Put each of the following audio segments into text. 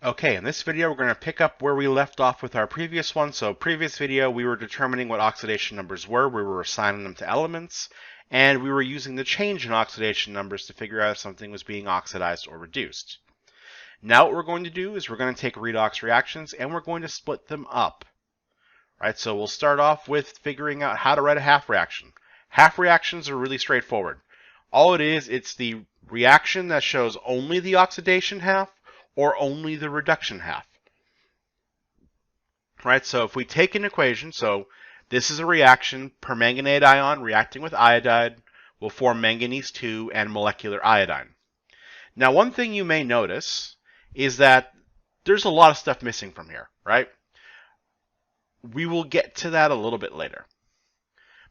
Okay, in this video we're going to pick up where we left off with our previous one. So previous video we were determining what oxidation numbers were, we were assigning them to elements, and we were using the change in oxidation numbers to figure out if something was being oxidized or reduced. Now what we're going to do is we're going to take redox reactions and we're going to split them up. Right, so we'll start off with figuring out how to write a half reaction. Half reactions are really straightforward. All it is, it's the reaction that shows only the oxidation half or only the reduction half. Right, so if we take an equation, so this is a reaction, permanganate ion reacting with iodide will form manganese 2 and molecular iodine. Now one thing you may notice is that there's a lot of stuff missing from here, right? We will get to that a little bit later.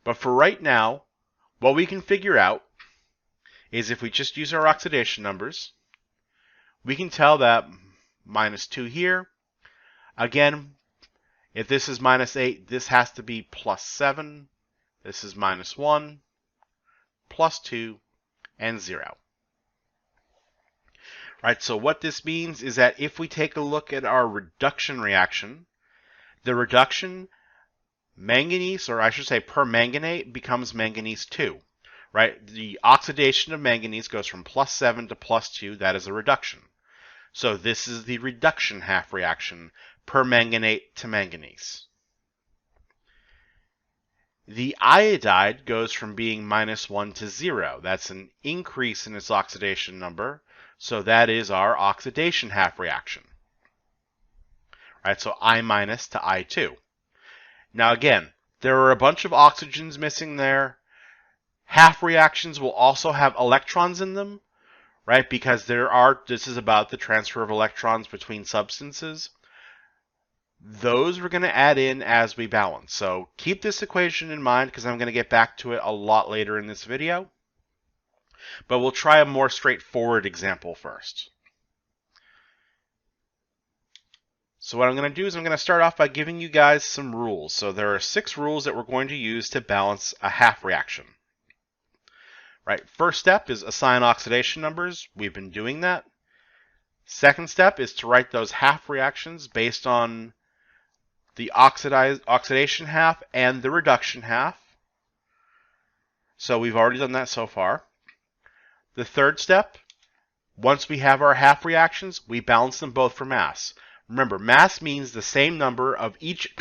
But for right now, what we can figure out is if we just use our oxidation numbers, we can tell that minus 2 here. Again, if this is minus 8, this has to be plus 7. This is minus 1, plus 2, and 0. Right, so what this means is that if we take a look at our reduction reaction, the reduction, manganese, or I should say permanganate, becomes manganese 2. Right, the oxidation of manganese goes from plus 7 to plus 2. That is a reduction. So this is the reduction half reaction, permanganate to manganese. The iodide goes from being minus 1 to 0. That's an increase in its oxidation number. So that is our oxidation half reaction. Right, so I minus to I2. Now again, there are a bunch of oxygens missing there. Half reactions will also have electrons in them, right? Because this is about the transfer of electrons between substances. Those we're going to add in as we balance. So keep this equation in mind because I'm going to get back to it a lot later in this video. But we'll try a more straightforward example first. So what I'm going to do is I'm going to start off by giving you guys some rules. So there are 6 rules that we're going to use to balance a half reaction. Right, first step is assign oxidation numbers. We've been doing that. Second step is to write those half reactions based on the oxidation half and the reduction half. So we've already done that so far. The third step, once we have our half reactions, we balance them both for mass. Remember, mass means the same number of each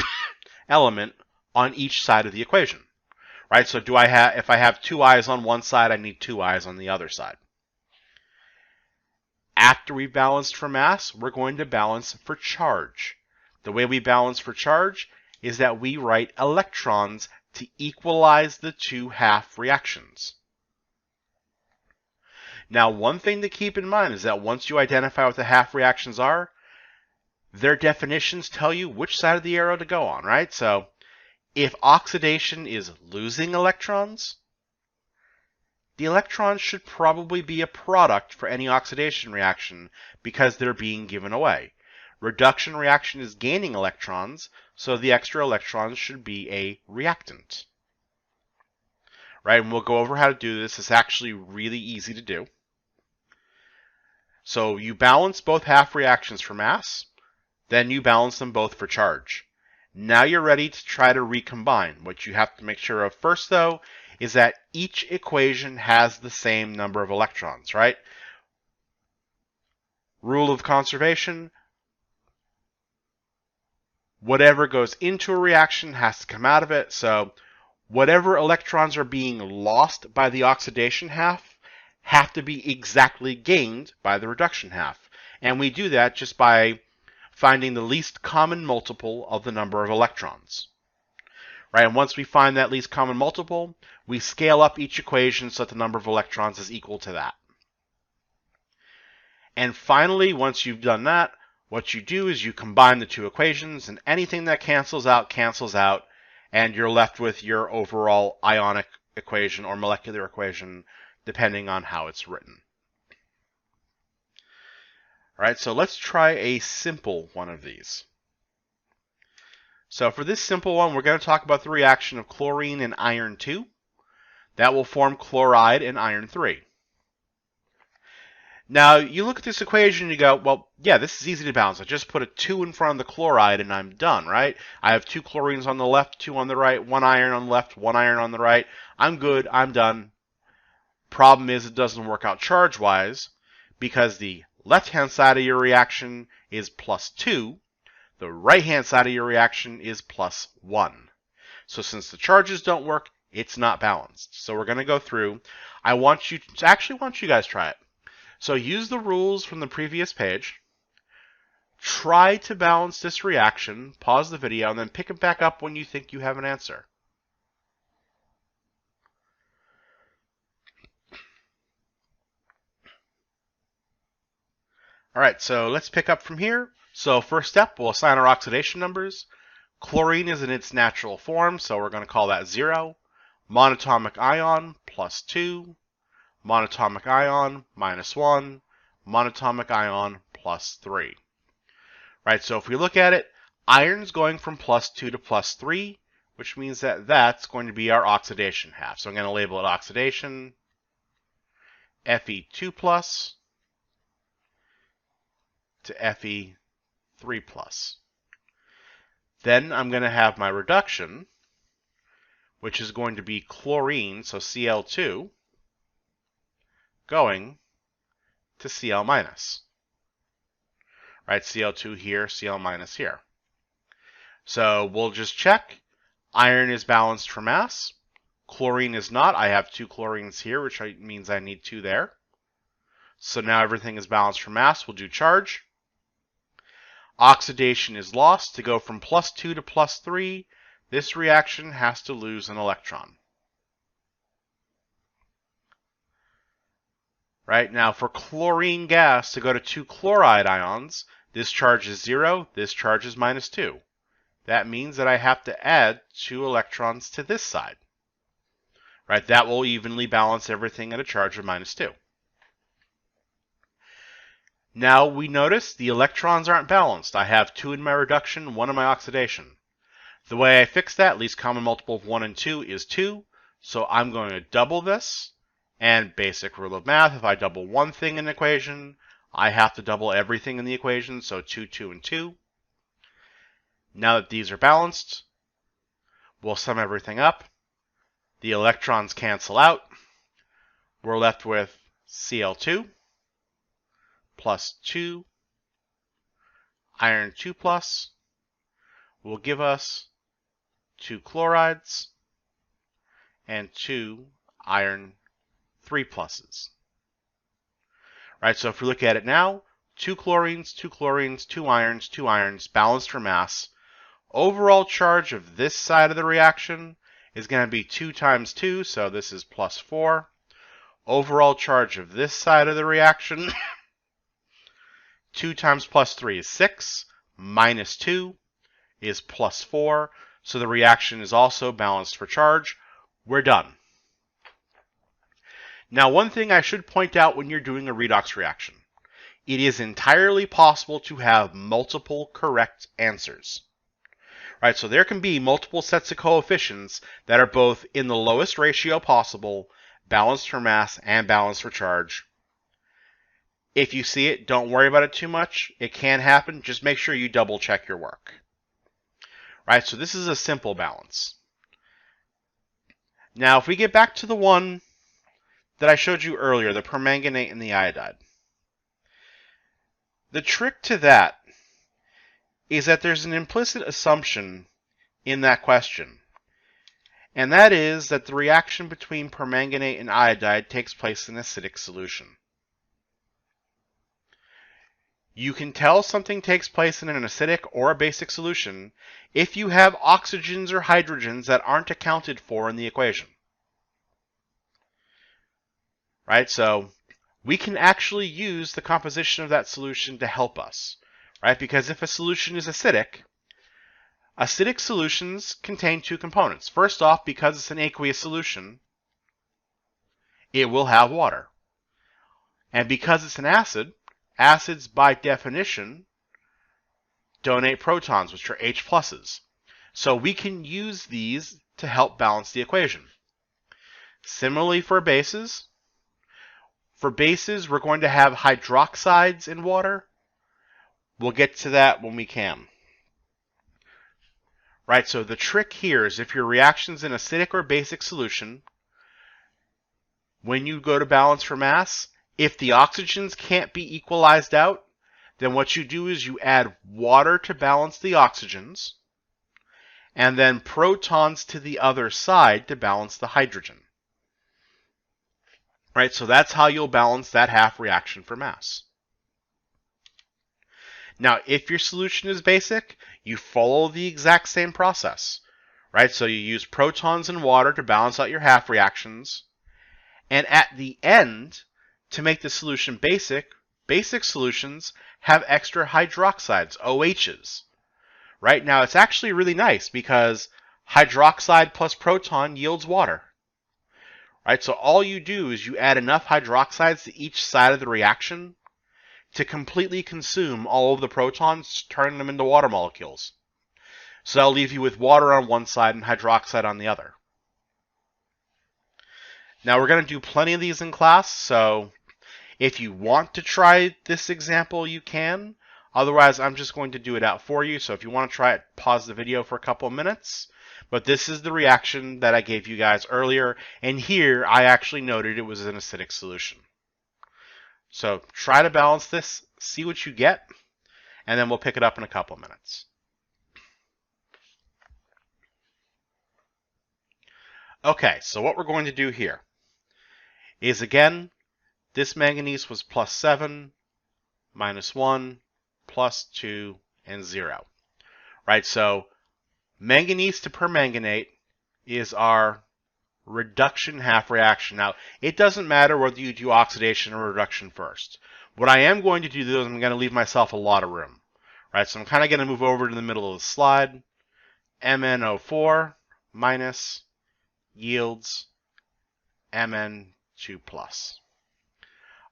element on each side of the equation. Right? So if I have 2 I's on one side, I need 2 I's on the other side. After we've balanced for mass, we're going to balance for charge. The way we balance for charge is that we write electrons to equalize the 2 half reactions. Now, one thing to keep in mind is that once you identify what the half reactions are, their definitions tell you which side of the arrow to go on, right? So if oxidation is losing electrons, the electrons should probably be a product for any oxidation reaction because they're being given away. Reduction reaction is gaining electrons, so the extra electrons should be a reactant. Right, and we'll go over how to do this. It's actually really easy to do. So you balance both half reactions for mass, then you balance them both for charge. Now you're ready to try to recombine. What you have to make sure of first, though, is that each equation has the same number of electrons, right? Rule of conservation, whatever goes into a reaction has to come out of it. So whatever electrons are being lost by the oxidation half have to be exactly gained by the reduction half. And we do that just by finding the least common multiple of the number of electrons. Right, and once we find that least common multiple, we scale up each equation so that the number of electrons is equal to that. And finally, once you've done that, what you do is you combine the 2 equations, and anything that cancels out, and you're left with your overall ionic equation or molecular equation, depending on how it's written. All right, so let's try a simple one of these. So for this simple one, we're going to talk about the reaction of chlorine and iron 2. That will form chloride and iron 3. Now, you look at this equation and you go, well, yeah, this is easy to balance. I just put a 2 in front of the chloride and I'm done, right? I have 2 chlorines on the left, 2 on the right, 1 iron on the left, 1 iron on the right. I'm good, I'm done. Problem is it doesn't work out charge-wise because the left-hand side of your reaction is +2. The right-hand side of your reaction is +1. So since the charges don't work, it's not balanced. So we're going to go through. I want you guys try it. So use the rules from the previous page. Try to balance this reaction, pause the video, and then pick it back up when you think you have an answer. All right, so let's pick up from here. So first step, we'll assign our oxidation numbers. Chlorine is in its natural form, so we're going to call that 0. Monatomic ion, +2. Monatomic ion, -1. Monatomic ion, +3. Right, so if we look at it, iron's going from +2 to +3, which means that that's going to be our oxidation half. So I'm going to label it oxidation, Fe2+ to Fe3+. Then I'm going to have my reduction, which is going to be chlorine, so Cl2, going to Cl-. Right, Cl2 here, Cl- here. So we'll just check. Iron is balanced for mass. Chlorine is not. I have 2 chlorines here, which means I need 2 there. So now everything is balanced for mass. We'll do charge. Oxidation is lost. To go from +2 to +3, this reaction has to lose an electron. Right, now for chlorine gas to go to 2 chloride ions, this charge is 0, this charge is -2. That means that I have to add 2 electrons to this side. Right, that will evenly balance everything at a charge of -2. Now we notice the electrons aren't balanced. I have 2 in my reduction, 1 in my oxidation. The way I fix that, least common multiple of 1 and 2 is 2. So I'm going to double this. And basic rule of math, if I double one thing in an equation, I have to double everything in the equation. So 2, 2, and 2. Now that these are balanced, we'll sum everything up. The electrons cancel out. We're left with Cl2 plus 2 iron 2+ will give us 2 chlorides and 2 iron 3+. Right, so if we look at it now, 2 chlorines, 2 chlorines, 2 irons, balanced for mass. Overall charge of this side of the reaction is going to be 2 times 2, so this is +4. Overall charge of this side of the reaction, 2 times +3 is 6, -2 is +4, so the reaction is also balanced for charge. We're done. Now, one thing I should point out when you're doing a redox reaction, it is entirely possible to have multiple correct answers. Right, so there can be multiple sets of coefficients that are both in the lowest ratio possible, balanced for mass and balanced for charge. If you see it, don't worry about it too much. It can happen. Just make sure you double check your work. Right, so this is a simple balance. Now, if we get back to the one that I showed you earlier, the permanganate and the iodide. The trick to that is that there's an implicit assumption in that question, and that is that the reaction between permanganate and iodide takes place in acidic solution. You can tell something takes place in an acidic or a basic solution if you have oxygens or hydrogens that aren't accounted for in the equation. Right, so we can actually use the composition of that solution to help us. Right, because if a solution is acidic, acidic solutions contain 2 components. First off, because it's an aqueous solution, it will have water. And because it's an acid, acids by definition donate protons, which are H+. So we can use these to help balance the equation. Similarly for bases, For bases, we're going to have hydroxides in water. We'll get to that when we can. Right, so the trick here is if your reaction's an acidic or basic solution, when you go to balance for mass, if the oxygens can't be equalized out, then what you do is you add water to balance the oxygens, and then protons to the other side to balance the hydrogen. Right, so that's how you'll balance that half reaction for mass. Now, if your solution is basic, you follow the exact same process. Right, so you use protons and water to balance out your half reactions, and at the end, to make the solution basic solutions have extra hydroxides, OHs. Right, now it's actually really nice because hydroxide plus proton yields water. Right, so all you do is you add enough hydroxides to each side of the reaction to completely consume all of the protons, turning them into water molecules. So that'll leave you with water on one side and hydroxide on the other. Now we're going to do plenty of these in class, so if you want to try this example, you can. Otherwise, I'm just going to do it out for you. So if you want to try it, pause the video for a couple of minutes. But this is the reaction that I gave you guys earlier. And here, I actually noted it was an acidic solution. So try to balance this, see what you get, and then we'll pick it up in a couple of minutes. Okay, so what we're going to do here is, again, this manganese was plus 7, minus 1, plus 2, and 0. Right, so manganese to permanganate is our reduction half reaction. Now, it doesn't matter whether you do oxidation or reduction first. What I am going to do, though, is I'm going to leave myself a lot of room. Right, so I'm kind of going to move over to the middle of the slide. MnO4 minus yields Mn2 plus.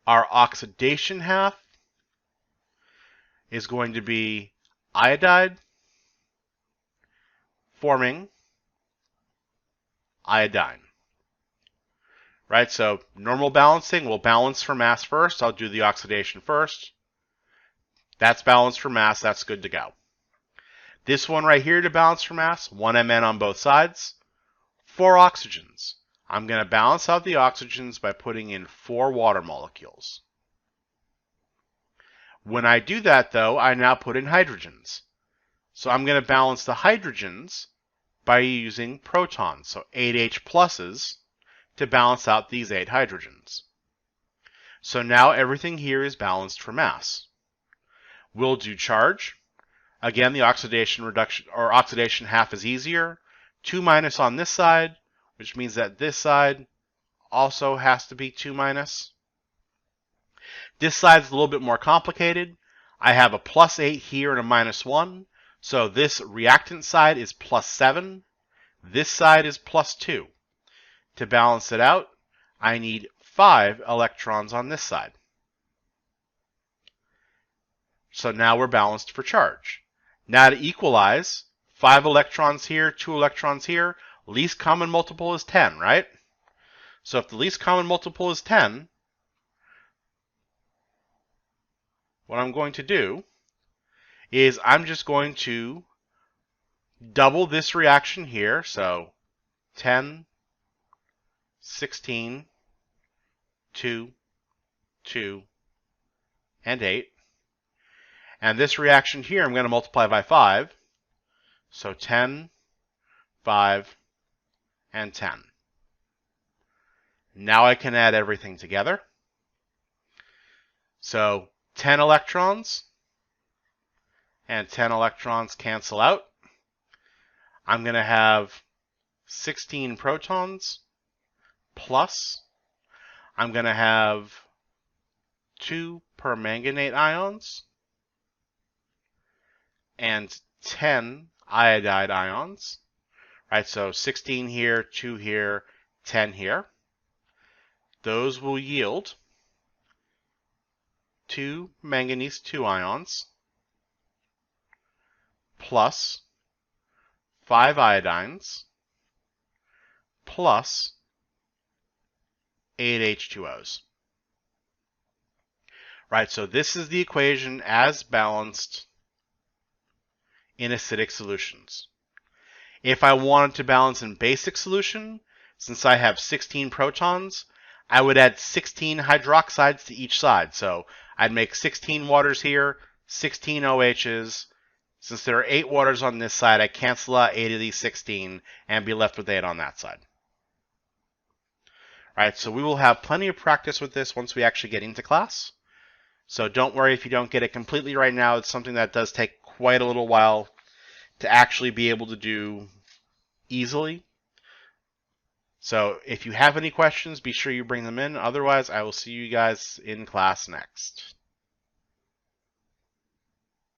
Our oxidation half is going to be iodide forming iodine. Right, so normal balancing, we'll balance for mass first. I'll do the oxidation first. That's balanced for mass, that's good to go. This one right here to balance for mass, 1 Mn on both sides, 4 oxygens. I'm going to balance out the oxygens by putting in 4 water molecules. When I do that, though, I now put in hydrogens. So I'm going to balance the hydrogens by using protons, so 8H pluses, to balance out these 8 hydrogens. So now everything here is balanced for mass. We'll do charge. Again, the oxidation reduction or oxidation half is easier. 2 minus on this side, which means that this side also has to be 2 minus. This side's a little bit more complicated. I have a plus 8 here and a minus 1. So this reactant side is plus 7. This side is plus 2. To balance it out, I need 5 electrons on this side. So now we're balanced for charge. Now to equalize, 5 electrons here, 2 electrons here, least common multiple is 10, right? So if the least common multiple is 10, what I'm going to do is I'm just going to double this reaction here. So 10, 16, 2, 2, and 8. And this reaction here, I'm going to multiply by 5. So 10, 5, and 10. Now I can add everything together. So 10 electrons and 10 electrons cancel out. I'm going to have 16 protons plus I'm going to have 2 permanganate ions and 10 iodide ions. Right, so 16 here, 2 here, 10 here. Those will yield 2 manganese 2 ions plus 5 iodines plus 8 H2Os. right? So this is the equation as balanced in acidic solutions. If I wanted to balance in basic solution, since I have 16 protons, I would add 16 hydroxides to each side. So I'd make 16 waters here, 16 OHs. Since there are 8 waters on this side, I cancel out 8 of these 16 and be left with 8 on that side. All right, so we will have plenty of practice with this once we actually get into class. So don't worry if you don't get it completely right now. It's something that does take quite a little while to actually be able to do easily. So if you have any questions, be sure you bring them in. Otherwise, I will see you guys in class next.